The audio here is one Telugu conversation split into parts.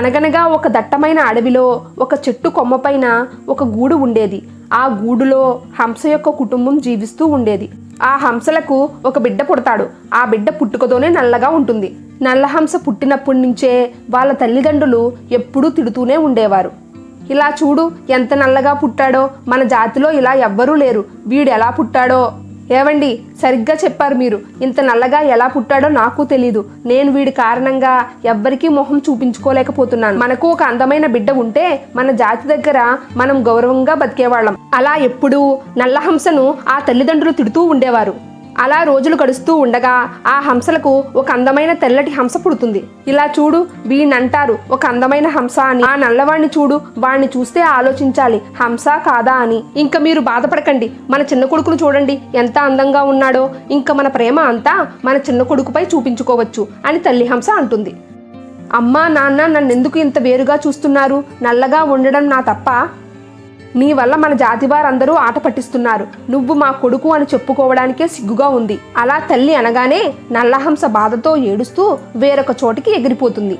అనగనగా ఒక దట్టమైన అడవిలో ఒక చెట్టు కొమ్మపైన ఒక గూడు ఉండేది. ఆ గూడులో హంస యొక్క కుటుంబం జీవిస్తూ ఉండేది. ఆ హంసలకు ఒక బిడ్డ పుడతాడు. ఆ బిడ్డ పుట్టుకతోనే నల్లగా ఉంటుంది. నల్ల హంస పుట్టినప్పటి నుంచే వాళ్ళ తల్లిదండ్రులు ఎప్పుడూ తిడుతూనే ఉండేవారు. ఇలా చూడు ఎంత నల్లగా పుట్టాడో, మన జాతిలో ఇలా ఎవ్వరూ లేరు, వీడు ఎలా పుట్టాడో. ఏవండి, సరిగ్గా చెప్పారు మీరు. ఇంత నల్లగా ఎలా పుట్టాడో నాకు తెలీదు. నేను వీడి కారణంగా ఎవ్వరికీ మొహం చూపించుకోలేకపోతున్నాను. మనకు ఒక అందమైన బిడ్డ ఉంటే మన జాతి దగ్గర మనం గౌరవంగా బతికేవాళ్ళం. అలా ఎప్పుడూ నల్ల హంసను ఆ తల్లిదండ్రులు తిడుతూ ఉండేవారు. అలా రోజులు గడుస్తూ ఉండగా ఆ హంసలకు ఒక అందమైన తెల్లటి హంస పుడుతుంది. ఇలా చూడు, వీణ్ణంటారు ఒక అందమైన హంస అని. ఆ నల్లవాణ్ణి చూడు, వాణ్ణి చూస్తే ఆలోచించాలి హంస కాదా అని. ఇంకా మీరు బాధపడకండి, మన చిన్న కొడుకును చూడండి ఎంత అందంగా ఉన్నాడో. ఇంకా మన ప్రేమ అంతా మన చిన్న కొడుకుపై చూపించుకోవచ్చు అని తల్లి హంస అంటుంది. అమ్మా నాన్న నన్నెందుకు ఇంత వేరుగా చూస్తున్నారు? నల్లగా ఉండడం నా తప్ప? నీ వల్ల మన జాతి వారందరూ ఆట పట్టిస్తున్నారు. నువ్వు మా కొడుకు అని చెప్పుకోవడానికే సిగ్గుగా ఉంది. అలా తల్లి అనగానే నల్లహంస బాధతో ఏడుస్తూ వేరొక చోటికి ఎగిరిపోతుంది.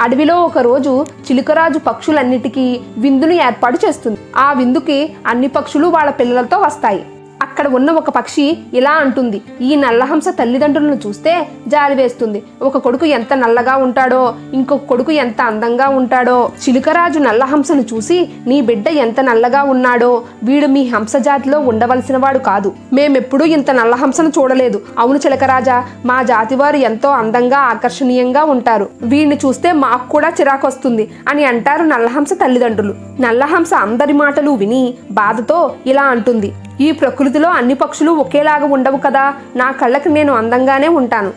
అడవిలో ఒకరోజు చిలుకరాజు పక్షులన్నిటికీ విందును ఏర్పాటు చేస్తుంది. ఆ విందుకి అన్ని పక్షులు వాళ్ళ పిల్లలతో వస్తాయి. అక్కడ ఉన్న ఒక పక్షి ఇలా అంటుంది, ఈ నల్లహంస తల్లిదండ్రులను చూస్తే జాలి వేస్తుంది. ఒక కొడుకు ఎంత నల్లగా ఉంటాడో, ఇంకొక కొడుకు ఎంత అందంగా ఉంటాడో. చిలుకరాజు నల్లహంసను చూసి, నీ బిడ్డ ఎంత నల్లగా ఉన్నాడో, వీడు మీ హంస జాతిలో ఉండవలసిన వాడు కాదు. మేమెప్పుడూ ఇంత నల్లహంసను చూడలేదు. అవును చిలకరాజా, మా జాతి వారు ఎంతో అందంగా ఆకర్షణీయంగా ఉంటారు. వీడిని చూస్తే మాకు కూడా చిరాకొస్తుంది అని అంటారు నల్లహంస తల్లిదండ్రులు. నల్లహంస అందరి మాటలు విని బాధతో ఇలా అంటుంది, ఈ ప్రకృతిలో అన్ని పక్షులు ఒకేలాగా ఉండవు కదా, నా కళ్ళకి నేను అందంగానే ఉంటాను.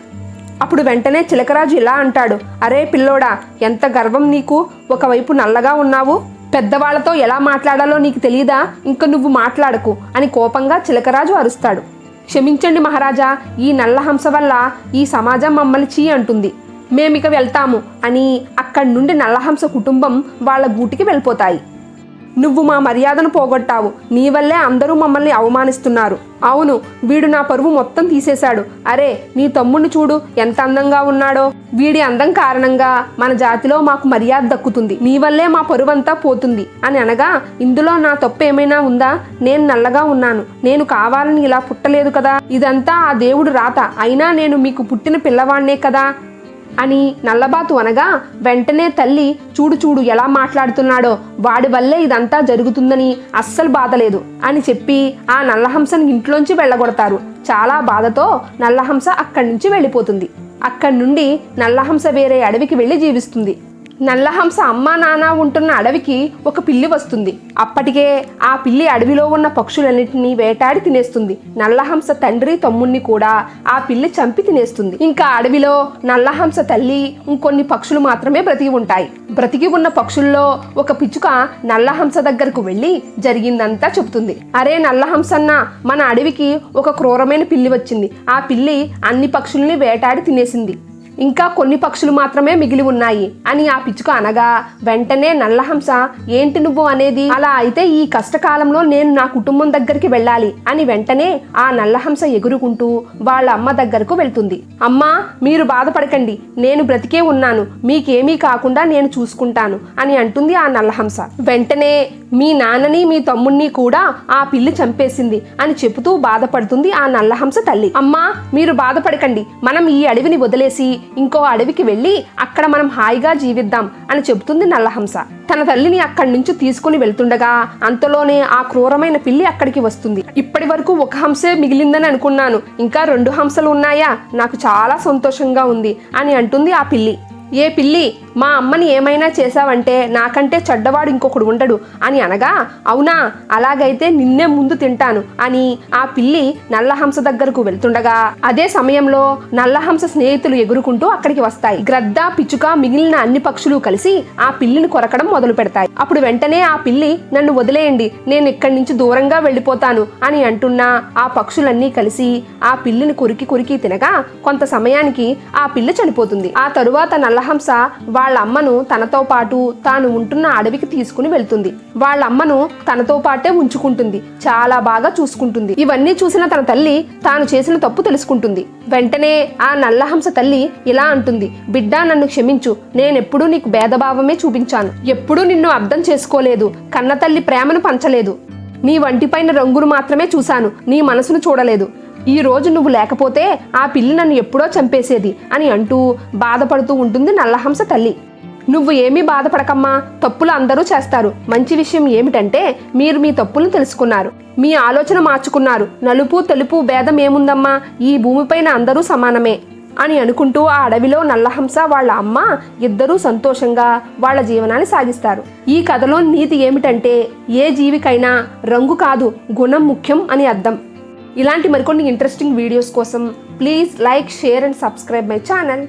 అప్పుడు వెంటనే చిలకరాజు ఇలా అంటాడు, అరే పిల్లోడా, ఎంత గర్వం నీకు, ఒకవైపు నల్లగా ఉన్నావు, పెద్దవాళ్లతో ఎలా మాట్లాడాలో నీకు తెలియదా, ఇంక నువ్వు మాట్లాడకు అని కోపంగా చిలకరాజు అరుస్తాడు. క్షమించండి మహారాజా, ఈ నల్లహంస వల్ల ఈ సమాజం మమ్మల్ని చీ అంటుంది, మేమిక వెళ్తాము అని అక్కడి నుండి నల్లహంస కుటుంబం వాళ్ళ గూటికి వెళ్ళిపోతాయి. నువ్వు మా మర్యాదను పోగొట్టావు, నీ వల్లే అందరూ మమ్మల్ని అవమానిస్తున్నారు. అవును, వీడు నా పరువు మొత్తం తీసేశాడు. అరే నీ తమ్ముడిని చూడు ఎంత అందంగా ఉన్నాడో, వీడి అందం కారణంగా మన జాతిలో మాకు మర్యాద దక్కుతుంది, నీ వల్లే మా పరువంతా పోతుంది అని అనగా, ఇందులో నా తప్పు ఏమైనా ఉందా? నేను నల్లగా ఉన్నాను, నేను కావాలని ఇలా పుట్టలేదు కదా, ఇదంతా ఆ దేవుడు రాత, అయినా నేను మీకు పుట్టిన పిల్లవాణ్ణే కదా అని నల్లబాతు అనగా, వెంటనే తల్లి చూడు చూడు ఎలా మాట్లాడుతున్నాడో, వాడి వల్లే ఇదంతా జరుగుతుందని అస్సలు బాధలేదు అని చెప్పి ఆ నల్లహంసను ఇంట్లోంచి వెళ్ళగొడతారు. చాలా బాధతో నల్లహంస అక్కడి నుంచి వెళ్ళిపోతుంది. అక్కడి నుండి నల్లహంస వేరే అడవికి వెళ్ళి జీవిస్తుంది. నల్లహంస అమ్మా నాన్న ఉంటున్న అడవికి ఒక పిల్లి వస్తుంది. అప్పటికే ఆ పిల్లి అడవిలో ఉన్న పక్షులన్నింటినీ వేటాడి తినేస్తుంది. నల్లహంస తండ్రి తమ్ముణ్ణి కూడా ఆ పిల్లి చంపి తినేస్తుంది. ఇంకా అడవిలో నల్లహంస తల్లి ఇంకొన్ని పక్షులు మాత్రమే బ్రతికి ఉంటాయి. బ్రతికి ఉన్న పక్షుల్లో ఒక పిచ్చుక నల్లహంస దగ్గరకు వెళ్ళి జరిగిందంతా చెబుతుంది. అరే నల్లహంసన్న, మన అడవికి ఒక క్రూరమైన పిల్లి వచ్చింది. ఆ పిల్లి అన్ని పక్షుల్ని వేటాడి తినేసింది. ఇంకా కొన్ని పక్షులు మాత్రమే మిగిలి ఉన్నాయి అని ఆ పిచ్చుక అనగా, వెంటనే నల్లహంస ఏంటి నువ్వు అనేది, అలా అయితే ఈ కష్టకాలంలో నేను నా కుటుంబం దగ్గరికి వెళ్ళాలి అని వెంటనే ఆ నల్లహంస ఎగురుకుంటూ వాళ్ళ అమ్మ దగ్గరకు వెళ్తుంది. అమ్మా మీరు బాధపడకండి, నేను బ్రతికే ఉన్నాను, మీకేమీ కాకుండా నేను చూసుకుంటాను అని అంటుంది ఆ నల్లహంస. వెంటనే మీ నాన్నని మీ తమ్ముణ్ణి కూడా ఆ పిల్లి చంపేసింది అని చెబుతూ బాధపడుతుంది ఆ నల్లహంస తల్లి. అమ్మా మీరు బాధపడకండి, మనం ఈ అడవిని వదిలేసి ఇంకో అడవికి వెళ్ళి అక్కడ మనం హాయిగా జీవిద్దాం అని చెబుతుంది నల్లహంస. తన తల్లిని అక్కడి నుంచి తీసుకుని వెళ్తుండగా అంతలోనే ఆ క్రూరమైన పిల్లి అక్కడికి వస్తుంది. ఇప్పటి వరకు ఒక హంసే మిగిలిందని అనుకున్నాను, ఇంకా 2 హంసలు ఉన్నాయా, నాకు చాలా సంతోషంగా ఉంది అని అంటుంది ఆ పిల్లి. ఏ పిల్లి, మా అమ్మని ఏమైనా చేశావంటే నాకంటే చెడ్డవాడు ఇంకొకడు ఉండడు అని అనగా, అవునా అలాగైతే నిన్నే ముందు తింటాను అని ఆ పిల్లి నల్లహంస దగ్గరకు వెళ్తుండగా అదే సమయంలో నల్లహంస స్నేహితులు ఎగురుకుంటూ అక్కడికి వస్తాయి. గ్రద్ద, పిచ్చుక, మిగిలిన అన్ని పక్షులు కలిసి ఆ పిల్లిని కొరకడం మొదలు పెడతాయి. అప్పుడు వెంటనే ఆ పిల్లి నన్ను వదిలేయండి, నేను ఇక్కడి నుంచి దూరంగా వెళ్ళిపోతాను అని అంటున్నా ఆ పక్షులన్నీ కలిసి ఆ పిల్లిని కొరికి కొరికి తినగా కొంత సమయానికి ఆ పిల్లి చనిపోతుంది. ఆ తరువాత నల్లహంస వాళ్ళ అమ్మను తనతో పాటు తాను ఉంటున్న అడవికి తీసుకుని వెళ్తుంది. వాళ్ళ అమ్మను తనతో పాటే ఉంచుకుంటుంది, చాలా బాగా చూసుకుంటుంది. ఇవన్నీ చూసిన తన తల్లి తాను చేసిన తప్పు తెలుసుకుంటుంది. వెంటనే ఆ నల్లహంస తల్లి ఇలా అంటుంది, బిడ్డ నన్ను క్షమించు, నేనెప్పుడూ నీకు భేదభావమే చూపించాను, ఎప్పుడూ నిన్ను అర్థం చేసుకోలేదు, కన్నతల్లి ప్రేమను పంచలేదు, నీ వంటిపైన రంగును మాత్రమే చూశాను, నీ మనసును చూడలేదు. ఈ రోజు నువ్వు లేకపోతే ఆ పిల్లి నన్ను ఎప్పుడో చంపేసేది అని అంటూ బాధపడుతూ ఉంటుంది నల్లహంస తల్లి. నువ్వు ఏమీ బాధపడకమ్మా, తప్పులు అందరూ చేస్తారు. మంచి విషయం ఏమిటంటే మీరు మీ తప్పులను తెలుసుకున్నారు, మీ ఆలోచన మార్చుకున్నారు. నలుపు తెలుపు భేదం ఏముందమ్మా, ఈ భూమిపైన అందరూ సమానమే అని అనుకుంటూ ఆ అడవిలో నల్లహంస వాళ్ళ అమ్మ ఇద్దరూ సంతోషంగా వాళ్ళ జీవనాన్ని సాగిస్తారు. ఈ కథలో నీతి ఏమిటంటే ఏ జీవికైనా రంగు కాదు, గుణం ముఖ్యం అని అర్థం. ఇలాంటి మరికొన్ని ఇంట్రెస్టింగ్ వీడియోస్ కోసం please like, share and subscribe my channel.